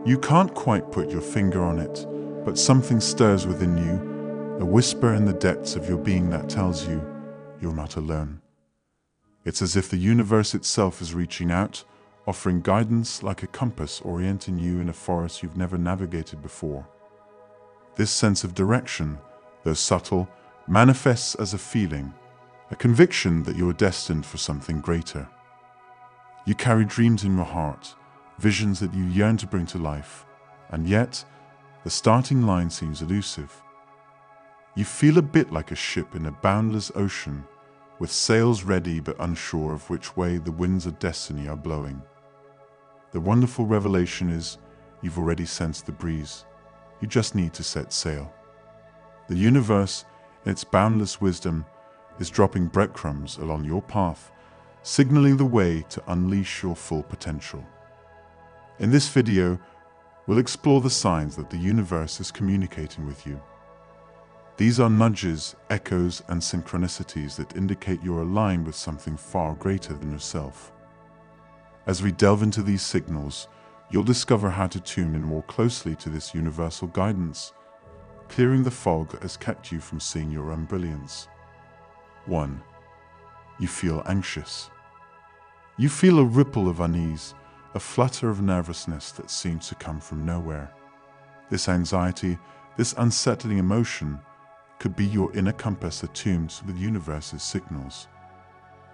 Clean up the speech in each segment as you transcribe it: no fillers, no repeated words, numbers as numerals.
You can't quite put your finger on it, but something stirs within you, a whisper in the depths of your being that tells you you're not alone. It's as if the universe itself is reaching out, offering guidance like a compass orienting you in a forest you've never navigated before. This sense of direction, though subtle, manifests as a feeling, a conviction that you're destined for something greater. You carry dreams in your heart, visions that you yearn to bring to life, and yet the starting line seems elusive. You feel a bit like a ship in a boundless ocean, with sails ready but unsure of which way the winds of destiny are blowing. The wonderful revelation is you've already sensed the breeze. You just need to set sail. The universe, in its boundless wisdom, is dropping breadcrumbs along your path, signaling the way to unleash your full potential. In this video, we'll explore the signs that the universe is communicating with you. These are nudges, echoes, and synchronicities that indicate you're aligned with something far greater than yourself. As we delve into these signals, you'll discover how to tune in more closely to this universal guidance, clearing the fog that has kept you from seeing your own brilliance. 1. You feel anxious. You feel a ripple of unease, a flutter of nervousness that seems to come from nowhere. This anxiety, this unsettling emotion, could be your inner compass attuned to the universe's signals.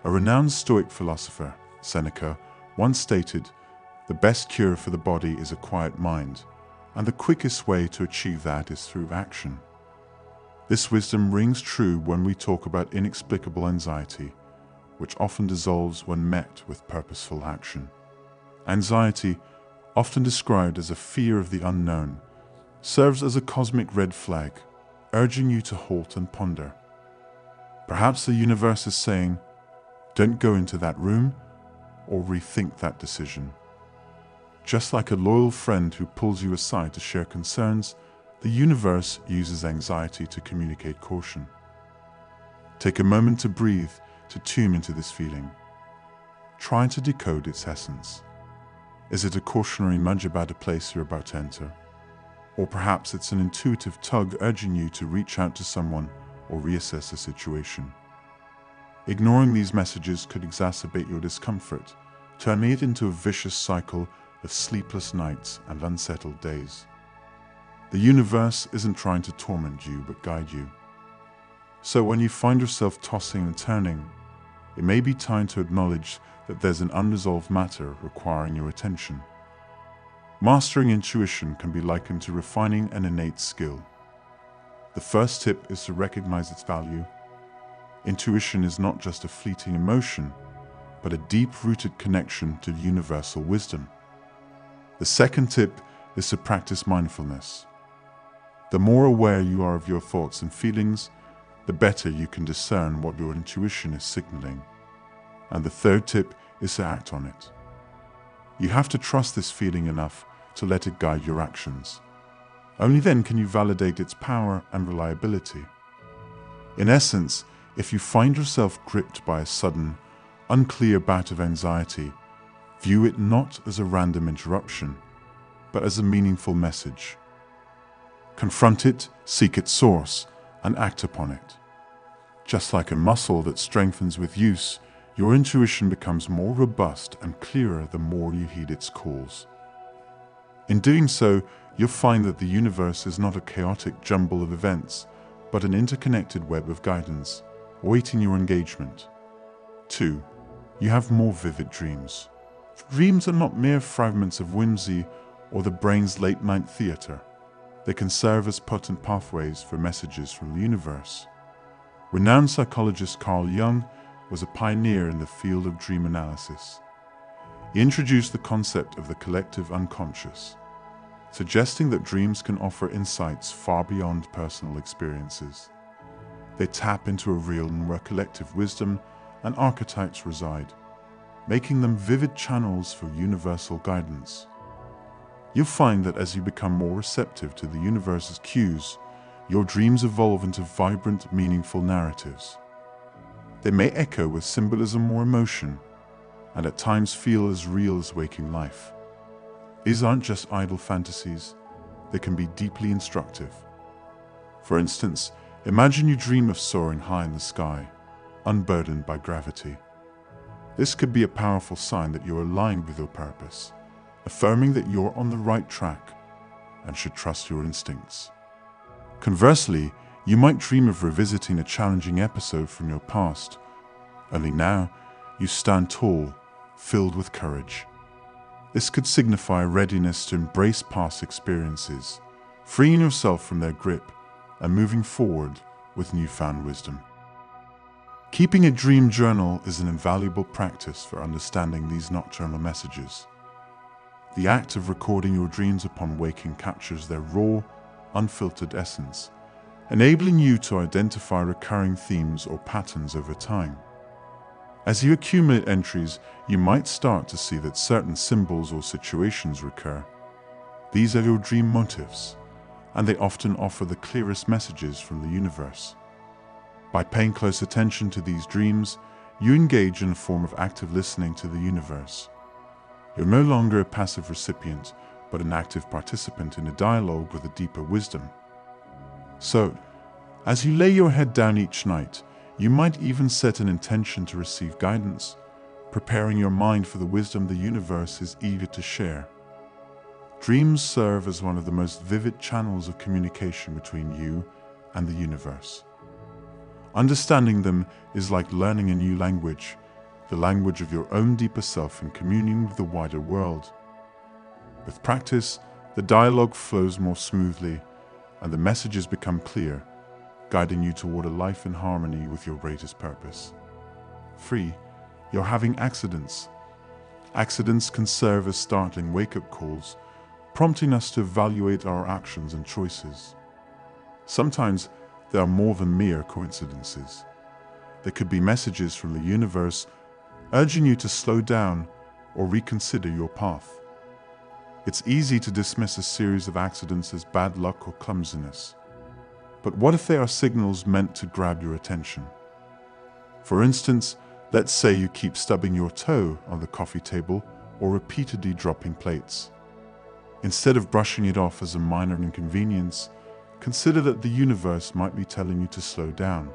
A renowned Stoic philosopher, Seneca, once stated, "The best cure for the body is a quiet mind, and the quickest way to achieve that is through action." This wisdom rings true when we talk about inexplicable anxiety, which often dissolves when met with purposeful action. Anxiety, often described as a fear of the unknown, serves as a cosmic red flag, urging you to halt and ponder. Perhaps the universe is saying, "Don't go into that room," or "rethink that decision." Just like a loyal friend who pulls you aside to share concerns, the universe uses anxiety to communicate caution. Take a moment to breathe, to tune into this feeling. Try to decode its essence. Is it a cautionary nudge about a place you're about to enter? Or perhaps it's an intuitive tug urging you to reach out to someone or reassess a situation. Ignoring these messages could exacerbate your discomfort, turning it into a vicious cycle of sleepless nights and unsettled days. The universe isn't trying to torment you but guide you. So when you find yourself tossing and turning, it may be time to acknowledge that there's an unresolved matter requiring your attention. Mastering intuition can be likened to refining an innate skill. The first tip is to recognize its value. Intuition is not just a fleeting emotion, but a deep-rooted connection to universal wisdom. The second tip is to practice mindfulness. The more aware you are of your thoughts and feelings, the better you can discern what your intuition is signaling. And the third tip is to act on it. You have to trust this feeling enough to let it guide your actions. Only then can you validate its power and reliability. In essence, if you find yourself gripped by a sudden, unclear bout of anxiety, view it not as a random interruption, but as a meaningful message. Confront it, seek its source, and act upon it. Just like a muscle that strengthens with use, your intuition becomes more robust and clearer the more you heed its calls. In doing so, you'll find that the universe is not a chaotic jumble of events, but an interconnected web of guidance, awaiting your engagement. 2. You have more vivid dreams. Dreams are not mere fragments of whimsy or the brain's late-night theater. They can serve as potent pathways for messages from the universe. Renowned psychologist Carl Jung was a pioneer in the field of dream analysis. He introduced the concept of the collective unconscious, suggesting that dreams can offer insights far beyond personal experiences. They tap into a realm where collective wisdom and archetypes reside, making them vivid channels for universal guidance. You'll find that as you become more receptive to the universe's cues, your dreams evolve into vibrant, meaningful narratives. They may echo with symbolism or emotion, and at times feel as real as waking life. These aren't just idle fantasies, they can be deeply instructive. For instance, imagine you dream of soaring high in the sky, unburdened by gravity. This could be a powerful sign that you're aligned with your purpose, affirming that you're on the right track and should trust your instincts. Conversely, you might dream of revisiting a challenging episode from your past, only now you stand tall, filled with courage. This could signify a readiness to embrace past experiences, freeing yourself from their grip and moving forward with newfound wisdom. Keeping a dream journal is an invaluable practice for understanding these nocturnal messages. The act of recording your dreams upon waking captures their raw, unfiltered essence, enabling you to identify recurring themes or patterns over time. As you accumulate entries, you might start to see that certain symbols or situations recur. These are your dream motifs, and they often offer the clearest messages from the universe. By paying close attention to these dreams, you engage in a form of active listening to the universe. You're no longer a passive recipient, but an active participant in a dialogue with a deeper wisdom. So, as you lay your head down each night, you might even set an intention to receive guidance, preparing your mind for the wisdom the universe is eager to share. Dreams serve as one of the most vivid channels of communication between you and the universe. Understanding them is like learning a new language, the language of your own deeper self in communion with the wider world. With practice, the dialogue flows more smoothly and the messages become clear, guiding you toward a life in harmony with your greatest purpose. 3. You're having accidents. Accidents can serve as startling wake-up calls, prompting us to evaluate our actions and choices. Sometimes they are more than mere coincidences. They could be messages from the universe urging you to slow down or reconsider your path. It's easy to dismiss a series of accidents as bad luck or clumsiness. But what if they are signals meant to grab your attention? For instance, let's say you keep stubbing your toe on the coffee table or repeatedly dropping plates. Instead of brushing it off as a minor inconvenience, consider that the universe might be telling you to slow down.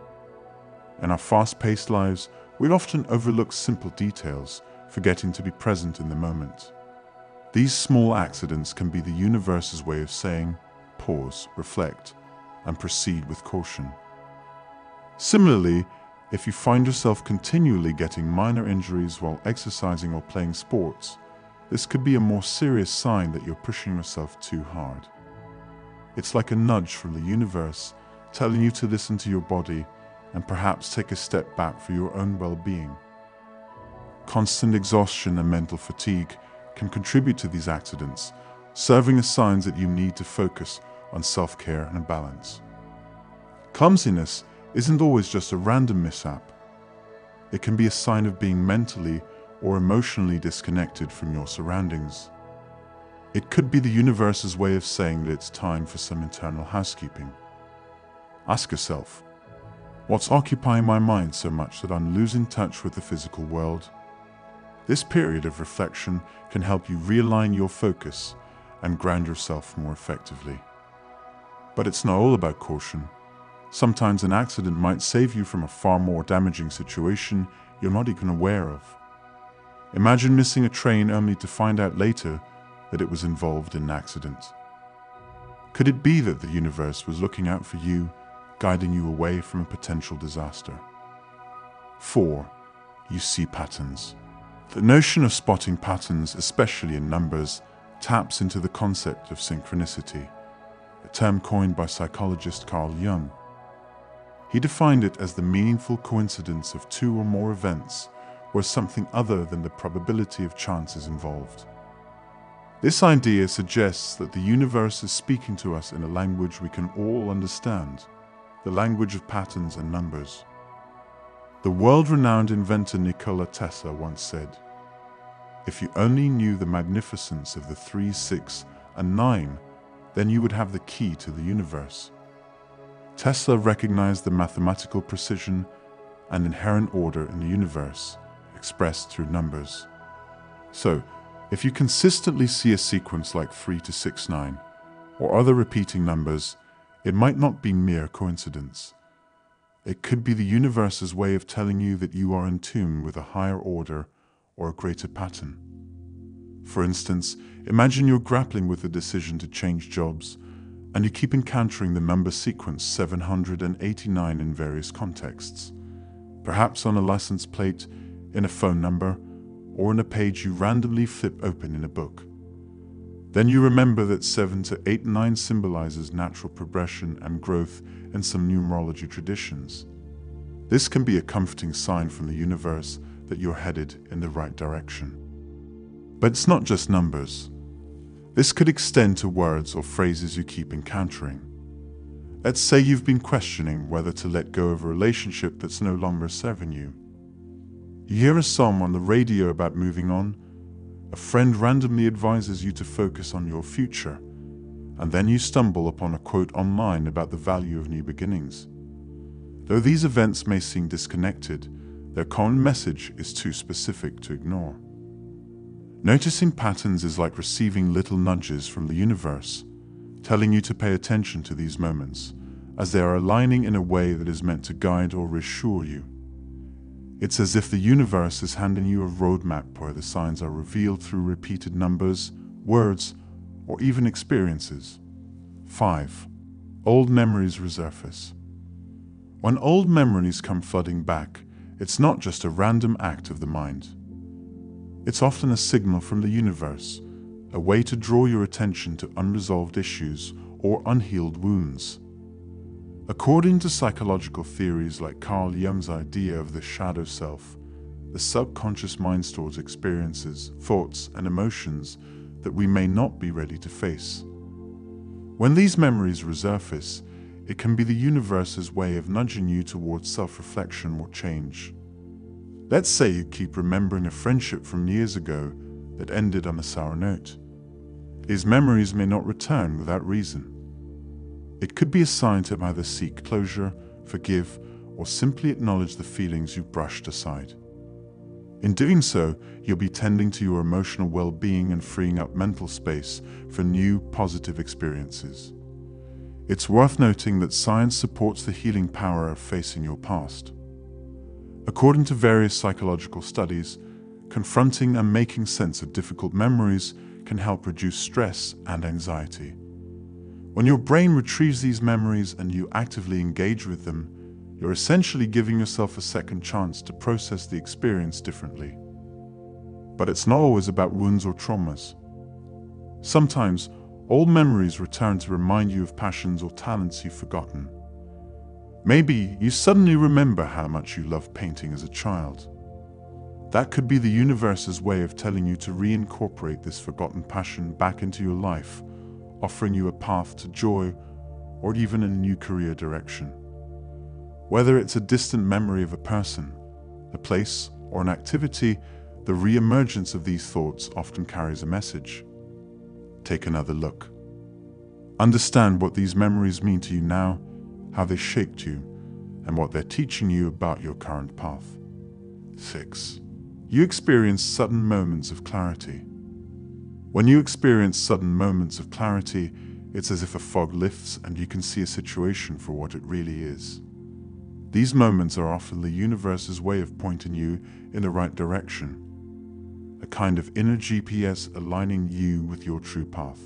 In our fast-paced lives, we often overlook simple details, forgetting to be present in the moment. These small accidents can be the universe's way of saying, pause, reflect, and proceed with caution. Similarly, if you find yourself continually getting minor injuries while exercising or playing sports, this could be a more serious sign that you're pushing yourself too hard. It's like a nudge from the universe telling you to listen to your body and perhaps take a step back for your own well-being. Constant exhaustion and mental fatigue can contribute to these accidents, serving as signs that you need to focus on self-care and balance. Clumsiness isn't always just a random mishap. It can be a sign of being mentally or emotionally disconnected from your surroundings. It could be the universe's way of saying that it's time for some internal housekeeping. Ask yourself, what's occupying my mind so much that I'm losing touch with the physical world? This period of reflection can help you realign your focus and ground yourself more effectively. But it's not all about caution. Sometimes an accident might save you from a far more damaging situation you're not even aware of. Imagine missing a train only to find out later that it was involved in an accident. Could it be that the universe was looking out for you, guiding you away from a potential disaster? 4. You see patterns. The notion of spotting patterns, especially in numbers, taps into the concept of synchronicity, a term coined by psychologist Carl Jung. He defined it as the meaningful coincidence of two or more events where something other than the probability of chance is involved. This idea suggests that the universe is speaking to us in a language we can all understand, the language of patterns and numbers. The world-renowned inventor Nikola Tesla once said, "If you only knew the magnificence of the 3, 6, and 9, then you would have the key to the universe." Tesla recognized the mathematical precision and inherent order in the universe, expressed through numbers. So, If you consistently see a sequence like 3 to 6, 9, or other repeating numbers, it might not be mere coincidence. It could be the universe's way of telling you that you are in tune with a higher order or a greater pattern. For instance, imagine you're grappling with the decision to change jobs, and you keep encountering the number sequence 789 in various contexts, perhaps on a license plate, in a phone number, or in a page you randomly flip open in a book. Then you remember that 7 to 8, 9 symbolizes natural progression and growth in some numerology traditions. This can be a comforting sign from the universe that you're headed in the right direction. But it's not just numbers. This could extend to words or phrases you keep encountering. Let's say you've been questioning whether to let go of a relationship that's no longer serving you. You hear a song on the radio about moving on, a friend randomly advises you to focus on your future, and then you stumble upon a quote online about the value of new beginnings. Though these events may seem disconnected, their common message is too specific to ignore. Noticing patterns is like receiving little nudges from the universe, telling you to pay attention to these moments, as they are aligning in a way that is meant to guide or reassure you. It's as if the universe is handing you a roadmap where the signs are revealed through repeated numbers, words, or even experiences. 5. Old memories resurface. When old memories come flooding back, it's not just a random act of the mind. It's often a signal from the universe, a way to draw your attention to unresolved issues or unhealed wounds. According to psychological theories like Carl Jung's idea of the shadow self, the subconscious mind stores experiences, thoughts, and emotions that we may not be ready to face. When these memories resurface, it can be the universe's way of nudging you towards self-reflection or change. Let's say you keep remembering a friendship from years ago that ended on a sour note. These memories may not return without reason. It could be a sign to either seek closure, forgive, or simply acknowledge the feelings you've brushed aside. In doing so, you'll be tending to your emotional well-being and freeing up mental space for new, positive experiences. It's worth noting that science supports the healing power of facing your past. According to various psychological studies, confronting and making sense of difficult memories can help reduce stress and anxiety. When your brain retrieves these memories and you actively engage with them, you're essentially giving yourself a second chance to process the experience differently. But it's not always about wounds or traumas. Sometimes, old memories return to remind you of passions or talents you've forgotten. Maybe you suddenly remember how much you loved painting as a child. That could be the universe's way of telling you to reincorporate this forgotten passion back into your life, offering you a path to joy or even a new career direction. Whether it's a distant memory of a person, a place, or an activity, the re-emergence of these thoughts often carries a message. Take another look. Understand what these memories mean to you now, how they shaped you, and what they're teaching you about your current path. 6. You experience sudden moments of clarity. When you experience sudden moments of clarity, it's as if a fog lifts and you can see a situation for what it really is. These moments are often the universe's way of pointing you in the right direction, a kind of inner GPS aligning you with your true path.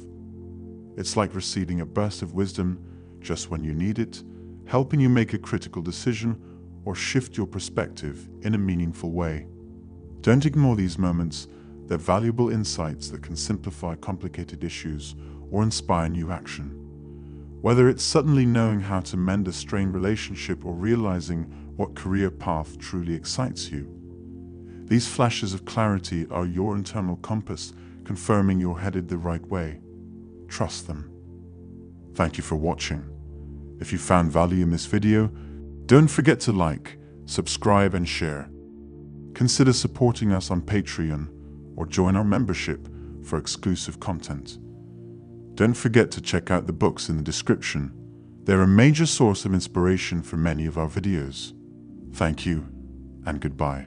It's like receiving a burst of wisdom just when you need it, helping you make a critical decision or shift your perspective in a meaningful way. Don't ignore these moments. They're valuable insights that can simplify complicated issues or inspire new action. Whether it's suddenly knowing how to mend a strained relationship or realizing what career path truly excites you, these flashes of clarity are your internal compass confirming you're headed the right way. Trust them. Thank you for watching. If you found value in this video, don't forget to like, subscribe, and share. Consider supporting us on Patreon or join our membership for exclusive content. Don't forget to check out the books in the description. They're a major source of inspiration for many of our videos. Thank you, and goodbye.